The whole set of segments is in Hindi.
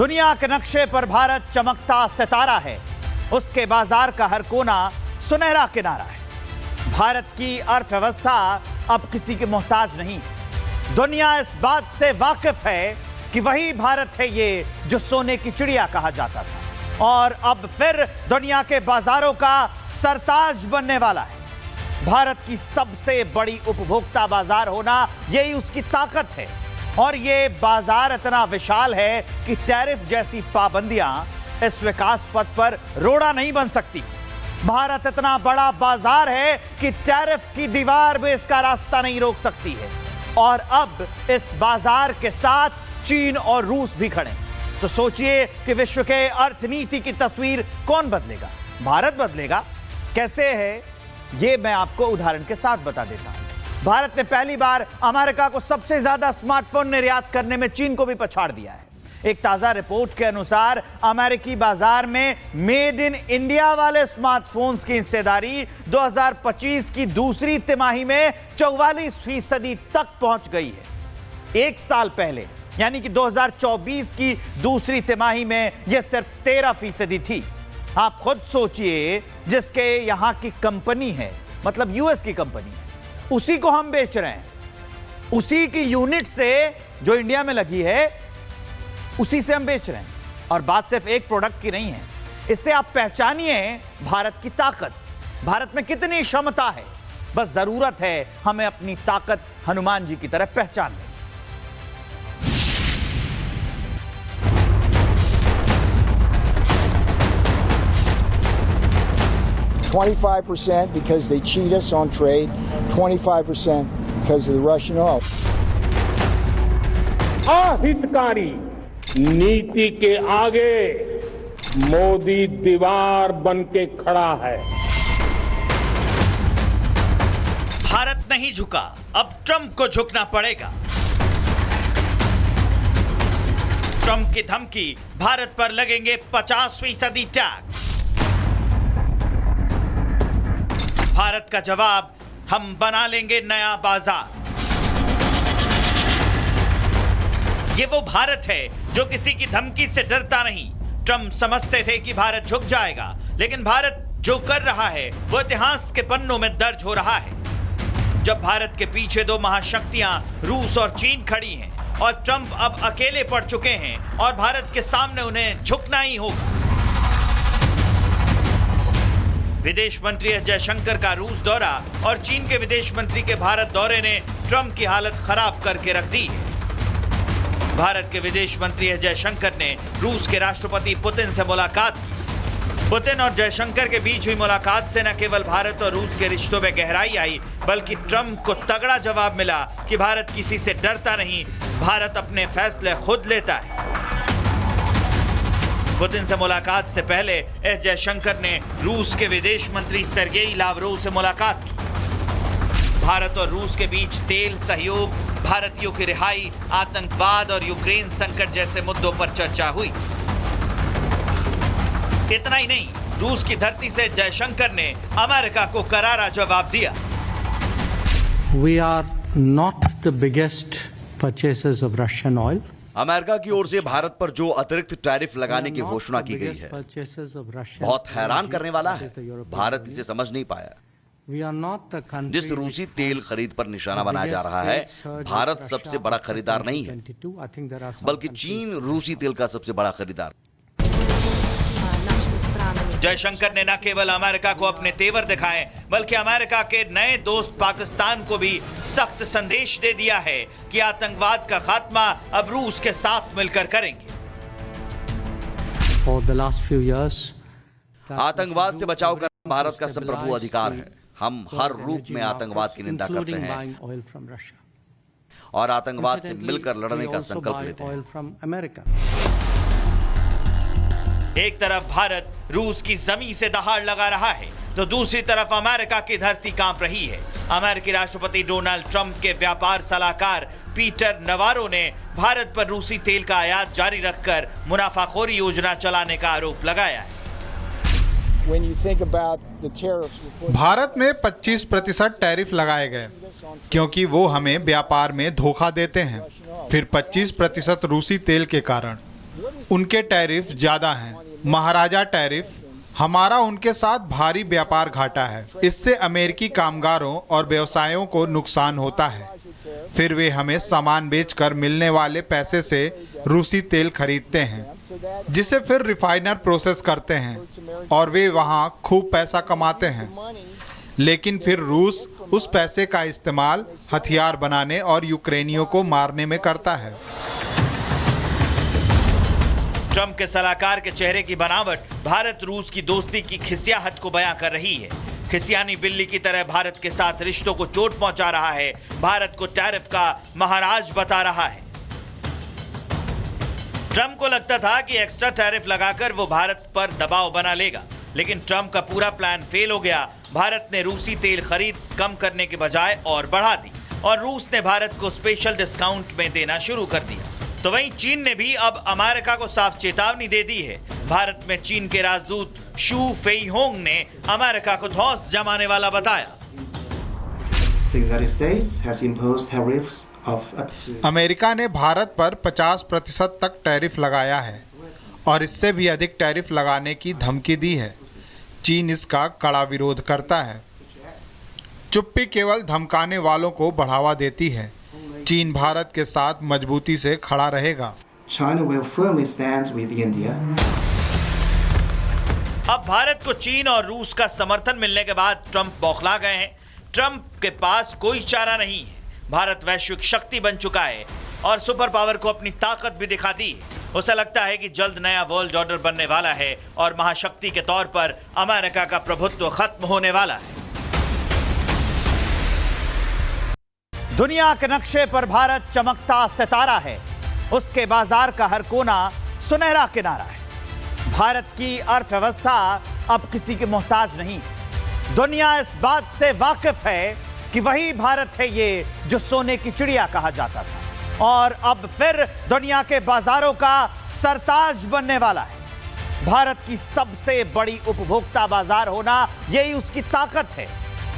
दुनिया के नक्शे पर भारत चमकता सितारा है। उसके बाजार का हर कोना सुनहरा किनारा है। भारत की अर्थव्यवस्था अब किसी के मोहताज नहीं। दुनिया इस बात से वाकिफ है कि वही भारत है ये जो सोने की चिड़िया कहा जाता था और अब फिर दुनिया के बाजारों का सरताज बनने वाला है। भारत की सबसे बड़ी उपभोक्ता बाजार होना यही उसकी ताकत है और ये बाजार इतना विशाल है कि टैरिफ जैसी पाबंदियां इस विकास पथ पर रोड़ा नहीं बन सकती। भारत इतना बड़ा बाजार है कि टैरिफ की दीवार भी इसका रास्ता नहीं रोक सकती है और अब इस बाजार के साथ चीन और रूस भी खड़े। तो सोचिए कि विश्व के अर्थनीति की तस्वीर कौन बदलेगा? भारत बदलेगा। कैसे है ये मैं आपको उदाहरण के साथ बता देता हूं। भारत ने पहली बार अमेरिका को सबसे ज्यादा स्मार्टफोन निर्यात करने में चीन को भी पछाड़ दिया है। एक ताजा रिपोर्ट के अनुसार अमेरिकी बाजार में मेड इन इंडिया वाले स्मार्टफोन्स की हिस्सेदारी 2025 की दूसरी तिमाही में 44% तक पहुंच गई है। एक साल पहले यानी कि 2024 की दूसरी तिमाही में यह सिर्फ 13% थी। आप खुद सोचिए, जिसके यहां की कंपनी है, मतलब यूएस की कंपनी है, उसी को हम बेच रहे हैं। उसी की यूनिट से जो इंडिया में लगी है उसी से हम बेच रहे हैं। और बात सिर्फ एक प्रोडक्ट की नहीं है। इससे आप पहचानिए भारत की ताकत, भारत में कितनी क्षमता है। बस जरूरत है हमें अपनी ताकत हनुमान जी की तरह पहचानने। 25% because they cheat us on trade, 25% because of the Russian oil. अहितकारी नीति के आगे मोदी दीवार बन के खड़ा है। भारत नहीं झुका, अब ट्रंप को झुकना पड़ेगा। ट्रंप की धमकी, भारत पर लगेंगे 50% टैक्स। भारत का जवाब, हम बना लेंगे नया बाजार। ये वो भारत है जो किसी की धमकी से डरता नहीं। ट्रंप समझते थे कि भारत झुक जाएगा, लेकिन भारत जो कर रहा है वो इतिहास के पन्नों में दर्ज हो रहा है। जब भारत के पीछे दो महाशक्तियां रूस और चीन खड़ी हैं और ट्रंप अब अकेले पड़ चुके हैं और भारत के सामने उन्हें झुकना ही होगा। विदेश मंत्री एस जयशंकर का रूस दौरा और चीन के विदेश मंत्री के भारत दौरे ने ट्रंप की हालत खराब करके रख दी है। भारत के विदेश मंत्री एस जयशंकर ने रूस के राष्ट्रपति पुतिन से मुलाकात की। पुतिन और जयशंकर के बीच हुई मुलाकात से न केवल भारत और रूस के रिश्तों में गहराई आई, बल्कि ट्रंप को तगड़ा जवाब मिला कि भारत किसी से डरता नहीं, भारत अपने फैसले खुद लेता है। पुतिन से मुलाकात से पहले एस जयशंकर ने रूस के विदेश मंत्री सर्गेई लावरोव से मुलाकात की। भारत और रूस के बीच तेल सहयोग, भारतीयों की रिहाई, आतंकवाद और यूक्रेन संकट जैसे मुद्दों पर चर्चा हुई। इतना ही नहीं, रूस की धरती से जयशंकर ने अमेरिका को करारा जवाब दिया। We are not the biggest purchasers of Russian oil. America की ओर से भारत पर जो अतिरिक्त टैरिफ लगाने की घोषणा की गई है बहुत हैरान करने वाला है। भारत इसे समझ नहीं पाया। जिस रूसी तेल खरीद पर निशाना बनाया जा रहा है, भारत सबसे बड़ा खरीदार नहीं है, बल्कि चीन रूसी तेल का सबसे बड़ा खरीदार। जयशंकर ने न केवल अमेरिका को अपने तेवर दिखाए, बल्कि अमेरिका के नए दोस्त पाकिस्तान को भी सख्त संदेश दे दिया है कि आतंकवाद का खात्मा अब रूस के साथ मिलकर करेंगे। आतंकवाद से बचाव करना भारत का संप्रभु अधिकार है। हम हर रूप में आतंकवाद की निंदा करते हैं और आतंकवाद से मिलकर लड़ने का संकल्प लेते हैं। एक तरफ भारत रूस की जमीन से दहाड़ लगा रहा है, तो दूसरी तरफ अमेरिका की धरती कांप रही है। अमेरिकी राष्ट्रपति डोनाल्ड ट्रंप के व्यापार सलाहकार पीटर नवारो ने भारत पर रूसी तेल का आयात जारी रखकर मुनाफाखोरी योजना चलाने का आरोप लगाया है। भारत में 25% टैरिफ लगाए गए क्योंकि वो हमें व्यापार में धोखा देते हैं। फिर 25% रूसी तेल के कारण उनके टैरिफ ज़्यादा हैं। महाराजा टैरिफ, हमारा उनके साथ भारी व्यापार घाटा है। इससे अमेरिकी कामगारों और व्यवसायों को नुकसान होता है। फिर वे हमें सामान बेचकर मिलने वाले पैसे से रूसी तेल खरीदते हैं, जिसे फिर रिफाइनर प्रोसेस करते हैं और वे वहां खूब पैसा कमाते हैं। लेकिन फिर रूस उस पैसे का इस्तेमाल हथियार बनाने और यूक्रेनियों को मारने में करता है। ट्रंप के सलाहकार के चेहरे की बनावट भारत रूस की दोस्ती की खिसियाहट को बयां कर रही है। खिसियानी बिल्ली की तरह भारत के साथ रिश्तों को चोट पहुंचा रहा है, भारत को टैरिफ का महाराज बता रहा है। ट्रंप को लगता था कि एक्स्ट्रा टैरिफ लगाकर वो भारत पर दबाव बना लेगा, लेकिन ट्रंप का पूरा प्लान फेल हो गया। भारत ने रूसी तेल खरीद कम करने के बजाय और बढ़ा दी और रूस ने भारत को स्पेशल डिस्काउंट में देना शुरू कर दिया। तो वहीं चीन ने भी अब अमेरिका को साफ चेतावनी दे दी है। भारत में चीन के राजदूत शू फेईहोंग ने अमेरिका को धौंस जमाने वाला बताया। अमेरिका ने भारत पर 50% तक टैरिफ लगाया है और इससे भी अधिक टैरिफ लगाने की धमकी दी है। चीन इसका कड़ा विरोध करता है। चुप्पी केवल धमकाने वालों को बढ़ावा देती है। चीन भारत के साथ मजबूती से खड़ा रहेगा। China will firmly stand with India. अब भारत को चीन और रूस का समर्थन मिलने के बाद ट्रंप बौखला गए हैं। ट्रंप के पास कोई चारा नहीं है। भारत वैश्विक शक्ति बन चुका है और सुपर पावर को अपनी ताकत भी दिखा दी है। उसे लगता है कि जल्द नया वर्ल्ड ऑर्डर बनने वाला है और महाशक्ति के तौर पर अमेरिका का प्रभुत्व खत्म होने वाला है। दुनिया के नक्शे पर भारत चमकता सितारा है। उसके बाजार का हर कोना सुनहरा किनारा है। भारत की अर्थव्यवस्था अब किसी के मोहताज नहीं। दुनिया इस बात से वाकिफ है कि वही भारत है ये जो सोने की चिड़िया कहा जाता था और अब फिर दुनिया के बाजारों का सरताज बनने वाला है। भारत की सबसे बड़ी उपभोक्ता बाजार होना यही उसकी ताकत है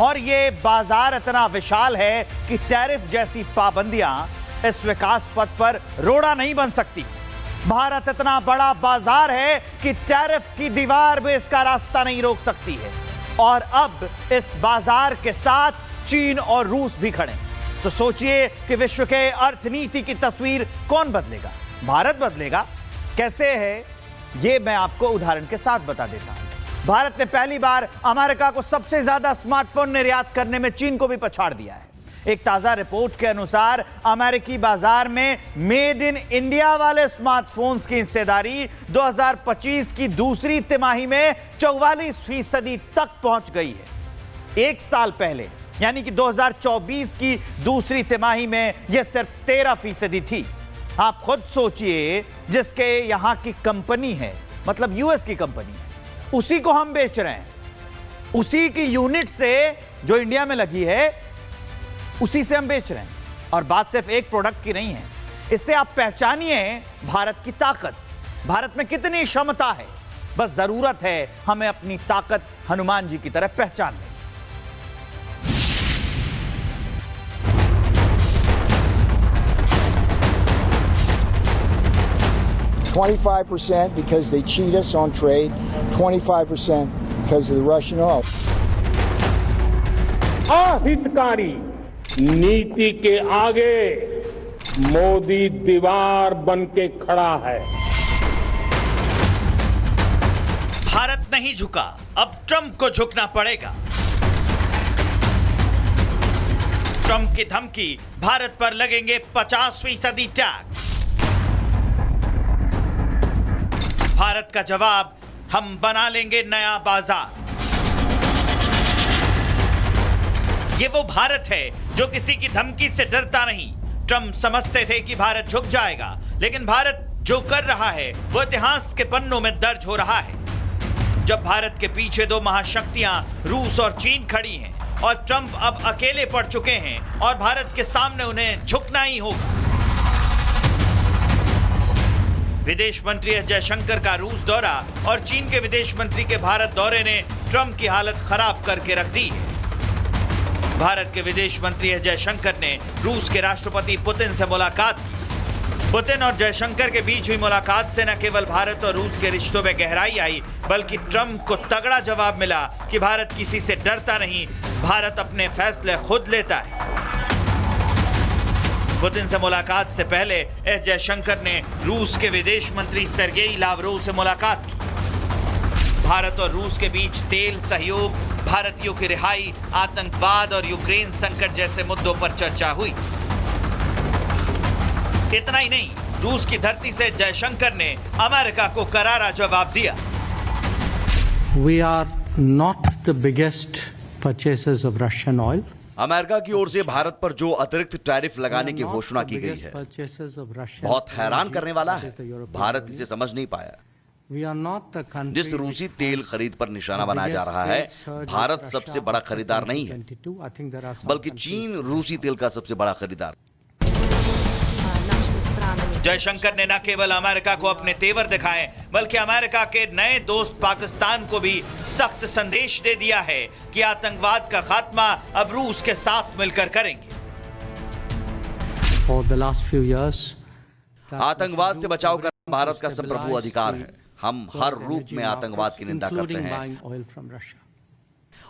और ये बाजार इतना विशाल है कि टैरिफ जैसी पाबंदियां इस विकास पथ पर रोड़ा नहीं बन सकती। भारत इतना बड़ा बाजार है कि टैरिफ की दीवार भी इसका रास्ता नहीं रोक सकती है और अब इस बाजार के साथ चीन और रूस भी खड़े। तो सोचिए कि विश्व के अर्थनीति की तस्वीर कौन बदलेगा? भारत बदलेगा। कैसे है ये मैं आपको उदाहरण के साथ बता देता हूं। भारत ने पहली बार अमेरिका को सबसे ज्यादा स्मार्टफोन निर्यात करने में चीन को भी पछाड़ दिया है। एक ताजा रिपोर्ट के अनुसार अमेरिकी बाजार में मेड इन इंडिया वाले स्मार्टफोन्स की हिस्सेदारी 2025 की दूसरी तिमाही में 44% तक पहुंच गई है। एक साल पहले यानी कि 2024 की दूसरी तिमाही में यह सिर्फ 13% थी। आप खुद सोचिए, जिसके यहां की कंपनी है, मतलब यूएस की कंपनी है, उसी को हम बेच रहे हैं। उसी की यूनिट से जो इंडिया में लगी है उसी से हम बेच रहे हैं। और बात सिर्फ एक प्रोडक्ट की नहीं है। इससे आप पहचानिए भारत की ताकत, भारत में कितनी क्षमता है। बस जरूरत है हमें अपनी ताकत हनुमान जी की तरह पहचानने। 25% because they cheat us on trade, 25% because of the Russian oil. अहितकारी नीति के आगे मोदी दीवार बन के खड़ा है। भारत नहीं झुका, अब ट्रंप को झुकना पड़ेगा। ट्रंप की धमकी, भारत पर लगेंगे 50% टैक्स। भारत का जवाब, हम बना लेंगे नया बाजार। ये वो भारत है जो किसी की धमकी से डरता नहीं। ट्रंप समझते थे कि भारत झुक जाएगा, लेकिन भारत जो कर रहा है वो इतिहास के पन्नों में दर्ज हो रहा है। जब भारत के पीछे दो महाशक्तियां रूस और चीन खड़ी हैं और ट्रंप अब अकेले पड़ चुके हैं और भारत के सामने उन्हें झुकना ही होगा। विदेश मंत्री एस जयशंकर का रूस दौरा और चीन के विदेश मंत्री के भारत दौरे ने ट्रंप की हालत खराब करके रख दी है। भारत के विदेश मंत्री एस जयशंकर ने रूस के राष्ट्रपति पुतिन से मुलाकात की। पुतिन और जयशंकर के बीच हुई मुलाकात से न केवल भारत और रूस के रिश्तों में गहराई आई, बल्कि ट्रंप को तगड़ा जवाब मिला कि भारत किसी से डरता नहीं, भारत अपने फैसले खुद लेता है। पुतिन से मुलाकात से पहले एस जयशंकर ने रूस के विदेश मंत्री सर्गेई लावरोव से मुलाकात की। भारत और रूस के बीच तेल सहयोग, भारतीयों की रिहाई, आतंकवाद और यूक्रेन संकट जैसे मुद्दों पर चर्चा हुई। इतना ही नहीं, रूस की धरती से जयशंकर ने अमेरिका को करारा जवाब दिया। We are not the biggest purchasers of Russian oil. America की ओर से भारत पर जो अतिरिक्त टैरिफ लगाने की घोषणा की गई है, बहुत हैरान करने वाला है। भारत इसे समझ नहीं पाया। जिस रूसी तेल खरीद पर निशाना बनाया जा रहा है, भारत सबसे बड़ा खरीदार नहीं है, बल्कि चीन रूसी तेल का सबसे बड़ा खरीदार। जयशंकर ने न केवल अमेरिका को अपने तेवर दिखाए, बल्कि अमेरिका के नए दोस्त पाकिस्तान को भी सख्त संदेश दे दिया है कि आतंकवाद का खात्मा अब रूस के साथ मिलकर करेंगे। आतंकवाद से बचाव करना भारत का संप्रभु अधिकार है। हम हर रूप में आतंकवाद की निंदा करते हैं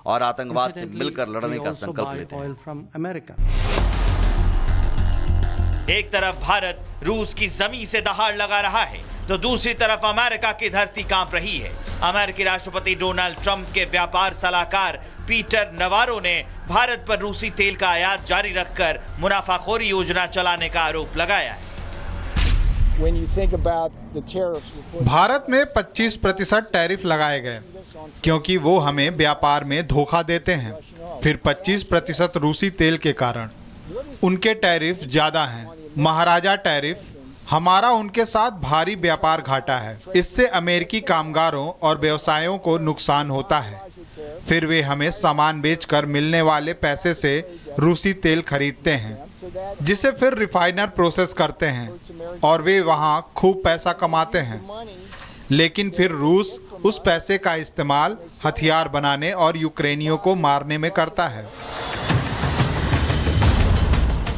और आतंकवाद से मिलकर लड़ने का संकल्प लेते हैं। एक तरफ भारत रूस की जमीन से दहाड़ लगा रहा है, तो दूसरी तरफ अमेरिका की धरती कांप रही है। अमेरिकी राष्ट्रपति डोनाल्ड ट्रंप के व्यापार सलाहकार पीटर नवारो ने भारत पर रूसी तेल का आयात जारी रखकर मुनाफाखोरी योजना चलाने का आरोप लगाया है। भारत में 25% टैरिफ लगाए गए क्योंकि वो हमें व्यापार में धोखा देते हैं। फिर 25% रूसी तेल के कारण उनके टैरिफ ज्यादा हैं। महाराजा टैरिफ, हमारा उनके साथ भारी व्यापार घाटा है। इससे अमेरिकी कामगारों और व्यवसायों को नुकसान होता है। फिर वे हमें सामान बेचकर मिलने वाले पैसे से रूसी तेल खरीदते हैं, जिसे फिर रिफाइनर प्रोसेस करते हैं और वे वहां खूब पैसा कमाते हैं। लेकिन फिर रूस उस पैसे का इस्तेमाल हथियार बनाने और यूक्रेनियों को मारने में करता है।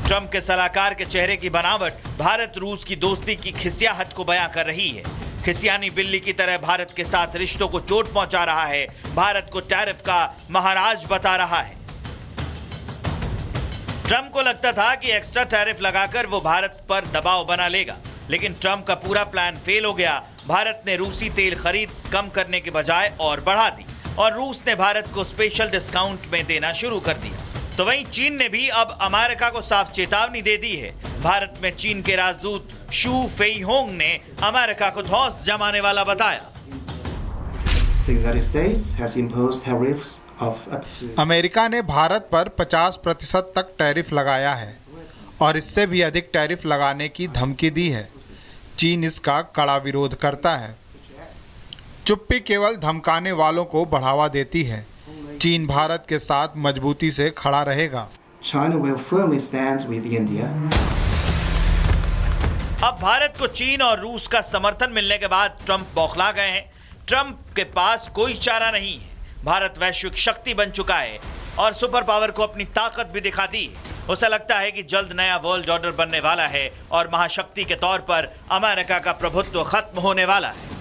ट्रंप के सलाहकार के चेहरे की बनावट भारत रूस की दोस्ती की खिसियाहट को बयां कर रही है। खिसियानी बिल्ली की तरह भारत के साथ रिश्तों को चोट पहुंचा रहा है, भारत को टैरिफ का महाराज बता रहा है। ट्रंप को लगता था कि एक्स्ट्रा टैरिफ लगाकर वो भारत पर दबाव बना लेगा, लेकिन ट्रंप का पूरा प्लान फेल हो गया। भारत ने रूसी तेल खरीद कम करने के बजाय और बढ़ा दी और रूस ने भारत को स्पेशल डिस्काउंट में देना शुरू कर दिया। तो वहीं चीन ने भी अब अमेरिका को साफ चेतावनी दे दी है। भारत में चीन के राजदूत शू फेईहोंग ने अमेरिका को धौंस जमाने वाला बताया। अमेरिका ने भारत पर 50% तक टैरिफ लगाया है और इससे भी अधिक टैरिफ लगाने की धमकी दी है। चीन इसका कड़ा विरोध करता है। चुप्पी केवल धमकाने वालों को बढ़ावा देती है। चीन भारत के साथ मजबूती से खड़ा रहेगा। China will firmly stand with India. अब भारत को चीन और रूस का समर्थन मिलने के बाद ट्रंप बौखला गए हैं। ट्रंप के पास कोई चारा नहीं है। भारत वैश्विक शक्ति बन चुका है और सुपर पावर को अपनी ताकत भी दिखा दी है। उसे लगता है कि जल्द नया वर्ल्ड ऑर्डर बनने वाला है और महाशक्ति के तौर पर अमेरिका का प्रभुत्व खत्म होने वाला है।